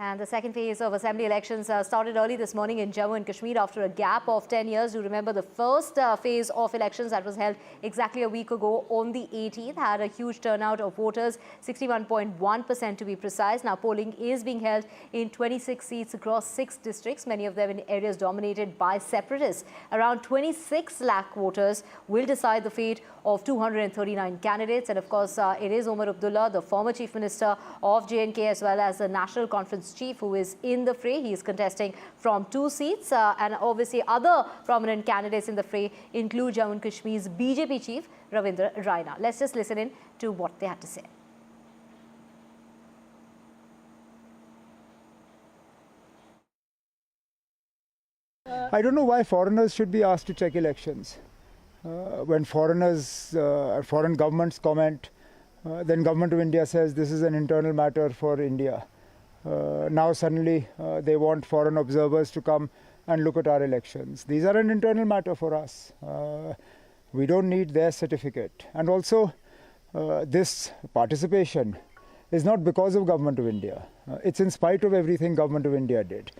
And the second phase of assembly elections started early this morning in Jammu and Kashmir after a gap of 10 years. You remember the first phase of elections that was held exactly a week ago on the 18th had a huge turnout of voters, 61.1% to be precise. Now polling is being held in 26 seats across 6 districts, many of them in areas dominated by separatists. Around 26 lakh voters will decide the fate of 239 candidates. And of course, it is Omar Abdullah, the former Chief Minister of J&K, as well as the National Conference Chief, who is in the fray. He is contesting from 2 seats. And obviously, other prominent candidates in the fray include Jammu and Kashmir's BJP Chief, Ravindra Raina. Let's just listen in to what they had to say. I don't know why foreigners should be asked to check elections. When foreigners, foreign governments comment, then Government of India says this is an internal matter for India. Now suddenly they want foreign observers to come and look at our elections. These are an internal matter for us. We don't need their certificate. And also this participation is not because of Government of India. It's in spite of everything Government of India did.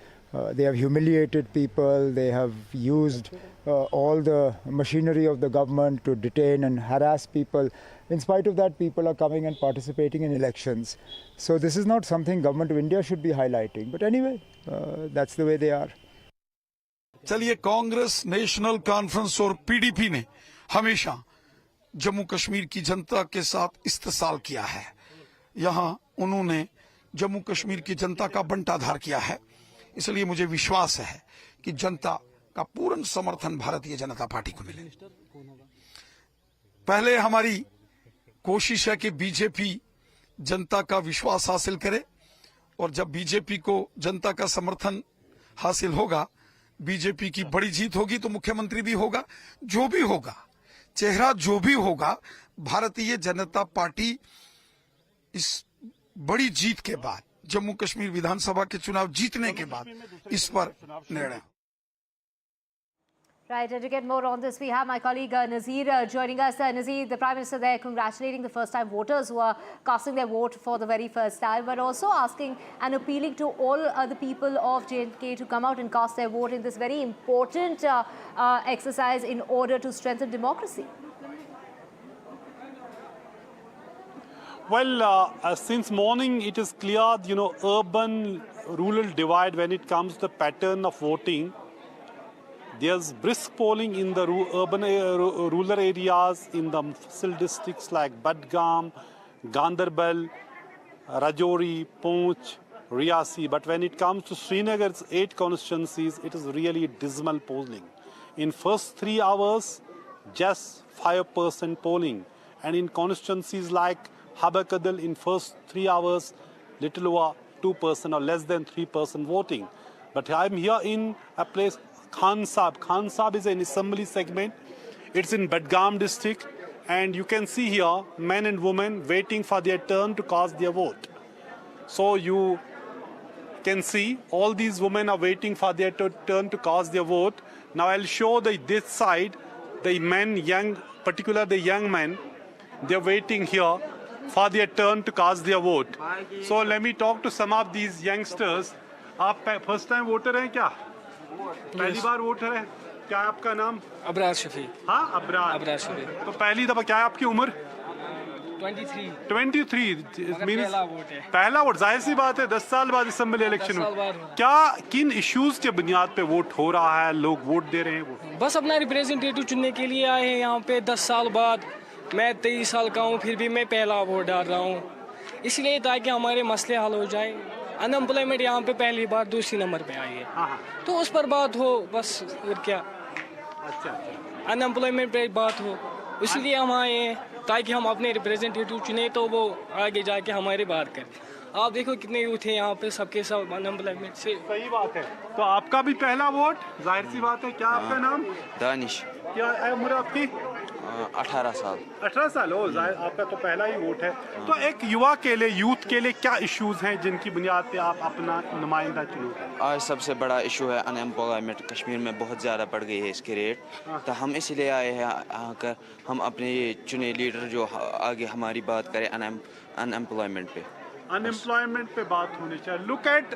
They have humiliated people, they have used all the machinery of the government to detain and harass people. In spite of that, people are coming and participating in elections. So this is not something Government of India should be highlighting. But anyway, that's the way they are. चलिए, Congress, national conference और PDP ने हमेशा जम्मू कश्मीर की जनता के साथ इस्तेसाल किया है। यहाँ उन्होंने जम्मू कश्मीर की जनता का बंटाधार किया है। इसलिए मुझे विश्वास है कि जनता का पूर्ण समर्थन भारतीय जनता पार्टी को मिले। पहले हमारी कोशिश है कि बीजेपी जनता का विश्वास हासिल करे, और जब बीजेपी को जनता का समर्थन हासिल होगा, बीजेपी की बड़ी जीत होगी, तो मुख्यमंत्री भी होगा। जो भी होगा, चेहरा जो भी होगा, भारतीय जनता पार्टी इस बड़ी जीत के बाद, जम्मू कश्मीर विधानसभा के चुनाव जीतने के बाद, इस पर निर्णय। Right, and to get more on this, we have my colleague Nazir joining us. Nazir, the Prime Minister there congratulating the first-time voters who are casting their vote for the very first time, but also asking and appealing to all the people of J&K to come out and cast their vote in this very important exercise in order to strengthen democracy. Well, since morning it is clear, urban-rural divide when it comes to the pattern of voting. There's brisk polling in the urban rural areas in the Fasil districts like Budgam, Ganderbal, Rajouri, Poonch, Riyasi. But when it comes to Srinagar's 8 constituencies, it is really dismal polling. In first 3 hours, just 5% polling. And in constituencies like Habakadal, in first 3 hours, little over 2% or less than 3% voting. But I'm here in a place, Khan Sab. Khan Sab is an assembly segment. It's in Budgam district, and you can see here men and women waiting for their turn to cast their vote. So you can see all these women are waiting for their turn to cast their vote. Now I'll show this side, the men, particularly the young men, they're waiting here for their turn to cast their vote. So let me talk to some of these youngsters. आप first time voter हैं क्या? पहली बार voter है क्या? आपका नाम? अबरार शफी। हाँ, अबरार शफी। तो पहली दफा, क्या है आपकी उम्र? 23 पहला वोट है। पहला वोट, जाहिर सी बात है 10 साल बाद असेंबली इलेक्शन हो। क्या किन इश्यूज के बुनियाद पे वोट हो रहा है, लोग वोट दे रहे हैं? बस अपना रिप्रेजेंटेटिव चुनने के लिए आए हैं यहाँ पे 10 साल बाद। मैं 23 साल का हूँ, फिर भी मैं पहला वोट डाल रहा हूँ, इसलिए ताकि हमारे मसले हल हो जाए। अनएम्प्लॉयमेंट यहाँ पे पहली बार दूसरी नंबर पे आई है, तो उस पर बात हो बस, और क्या। अच्छा, अनएम्प्लॉयमेंट पे बात हो, इसलिए हम आए हैं ताकि हम अपने रिप्रेजेंटेटिव चुने, तो वो आगे जाके हमारी बात करें। आप देखो कितने यूथ हैं यहाँ पे, सबके सब अनएम्प्लॉयमेंट से। सही बात है। तो आपका भी पहला वोट, जाहिर सी बात है। क्या आपका नाम? दानिश। क्या उम्र आपकी? 18 साल। 18 साल हो, आपका तो पहला ही वोट है। तो एक युवा के लिए, यूथ के लिए क्या इश्यूज हैं जिनकी बुनियाद पे आप अपना नुमाइंदा चुनोगे? आज सबसे बड़ा इशू है अनएम्प्लॉयमेंट। कश्मीर में बहुत ज़्यादा बढ़ गई है इसके रेट, तो हम इसलिए आए हैं आकर हम अपने चुने लीडर जो आगे हमारी बात करें अनएम्प्लॉयमेंट पे। अनएम्प्लॉयमेंट पे बात होनी चाहिए. Look at,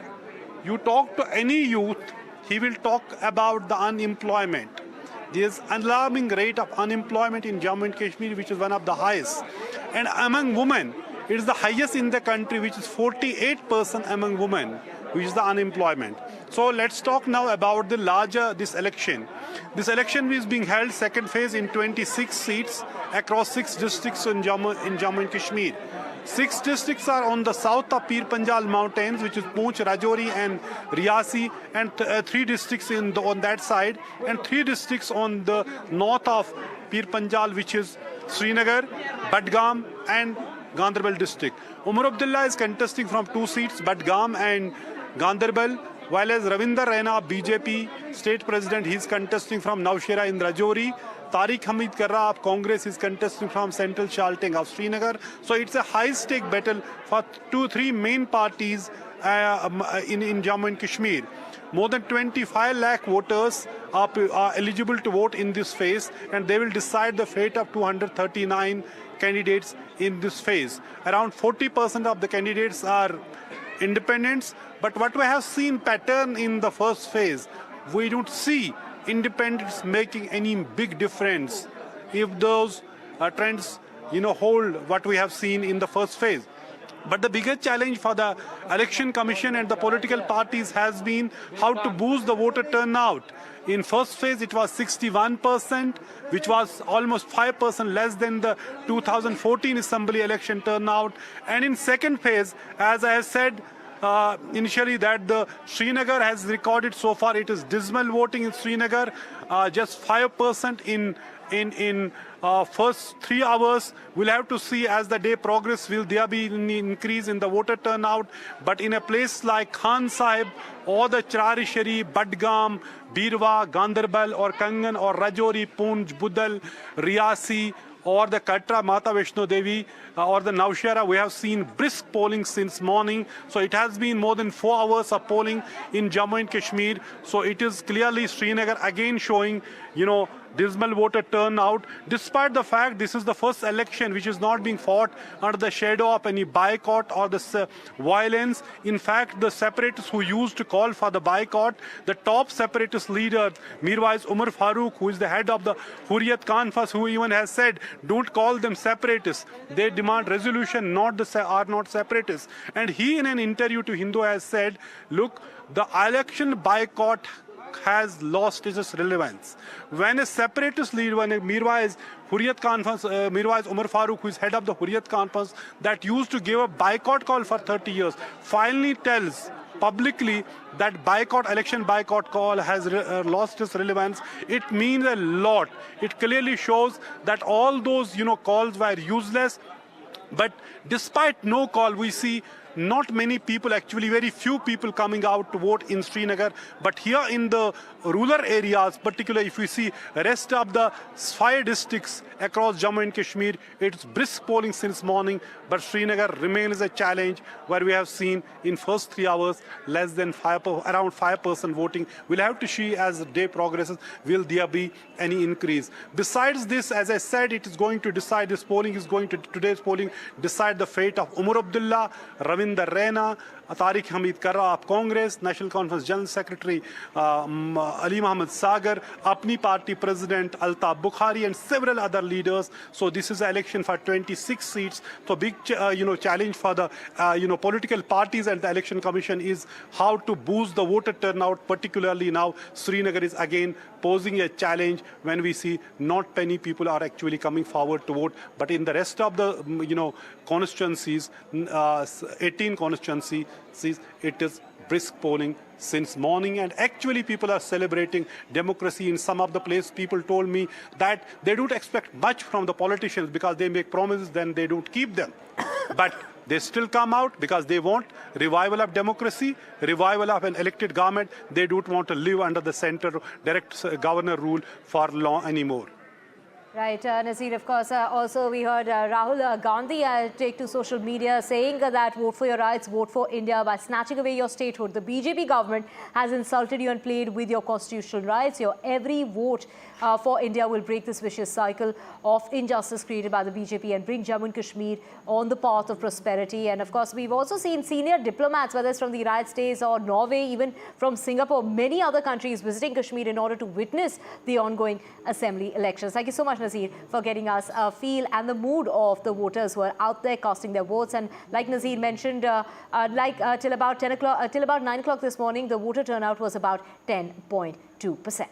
you talk to any youth, he will talk about the unemployment. There is alarming rate of unemployment in Jammu and Kashmir, which is one of the highest. And among women, it is the highest in the country, which is 48% among women, which is the unemployment. So let's talk now about the this election. This election is being held second phase in 26 seats across 6 districts in Jammu and Kashmir. 6 districts are on the south of Pir Panjal mountains, which is Poonch, Rajouri and Riyasi, and 3 districts on that side, and 3 districts on the north of Pir Panjal, which is Srinagar, Budgam and Ganderbal district. Umar Abdullah is contesting from 2 seats, Budgam and Ganderbal, while as Ravinder Raina, BJP state president, he is contesting from Naushera in Rajouri. Tariq Hamid Karra of Congress is contesting from Central Chalteng of Srinagar. So it's a high-stake battle for 2-3 main parties in Jammu and Kashmir. More than 25 lakh voters are eligible to vote in this phase, and they will decide the fate of 239 candidates in this phase. Around 40% of the candidates are independents, but what we have seen pattern in the first phase, we don't see independents making any big difference if those trends hold what we have seen in the first phase. But the biggest challenge for the election commission and the political parties has been how to boost the voter turnout. In first phase it was 61%, which was almost 5% less than the 2014 assembly election turnout. And in second phase, as I have said initially, that the Srinagar has recorded so far, it is dismal voting in Srinagar, just 5% in first 3 hours. We'll have to see as the day progresses, will there be an increase in the voter turnout. But in a place like Khan Sahib or the Chirari Sharif, Budgam, Birwa, Ganderbal or Kangan or Rajouri, Poonch, Budal, Riyasi, or the Katra, Mata Vaishno Devi, or the Naushera, we have seen brisk polling since morning. So it has been more than 4 hours of polling in Jammu and Kashmir. So it is clearly Srinagar again showing, dismal voter turnout, despite the fact this is the first election which is not being fought under the shadow of any boycott or the violence. In fact, the separatists who used to call for the boycott, the top separatist leader, Mirwais Umar Farooq, who is the head of the Hurriyat Conference, who even has said, don't call them separatists. They demand resolution, are not separatists. And he in an interview to Hindu has said, look, the election boycott has lost its relevance. When a separatist leader, when a Mirwais Hurriyat Conference, Mirwais Umar Farooq, who is head of the Hurriyat Conference, that used to give a boycott call for 30 years, finally tells publicly that election boycott call has lost its relevance, it means a lot. It clearly shows that all those calls were useless. But despite no call, we see not many people, actually very few people coming out to vote in Srinagar. But here in the rural areas, particularly if we see rest of the 5 districts across Jammu and Kashmir, it's brisk polling since morning. But Srinagar remains a challenge, where we have seen in first 3 hours less than around 5% voting. We'll have to see as the day progresses, will there be any increase. Besides this, as I said, it is going to decide, today's polling decide the fate of Umar Abdullah, Ravinder Raina, Tariq Hamid Karra of Congress, National Conference General Secretary Ali Muhammad Sagar, Apni Party President Altaf Bukhari, and several other leaders. So this is an election for 26 seats. So big challenge for the political parties and the election commission is how to boost the voter turnout. Particularly now, Srinagar is again posing a challenge when we see not many people are actually coming forward to vote. But in the rest of the constituencies, 18 constituencies, it is brisk polling since morning, and actually people are celebrating democracy. In some of the places, people told me that they don't expect much from the politicians because they make promises, then they don't keep them. But they still come out because they want revival of democracy, revival of an elected government. They don't want to live under the center direct governor rule for long anymore. Right, Nazir, of course, also we heard Rahul Gandhi take to social media saying that vote for your rights, vote for India by snatching away your statehood. The BJP government has insulted you and played with your constitutional rights. Your every vote for India will break this vicious cycle of injustice created by the BJP and bring Jammu and Kashmir on the path of prosperity. And of course, we've also seen senior diplomats, whether it's from the United States or Norway, even from Singapore, many other countries visiting Kashmir in order to witness the ongoing assembly elections. Thank you so much, Nazir, for getting us a feel and the mood of the voters who are out there casting their votes. And like Nazir mentioned, till about 9 o'clock this morning, the voter turnout was about 10.2%.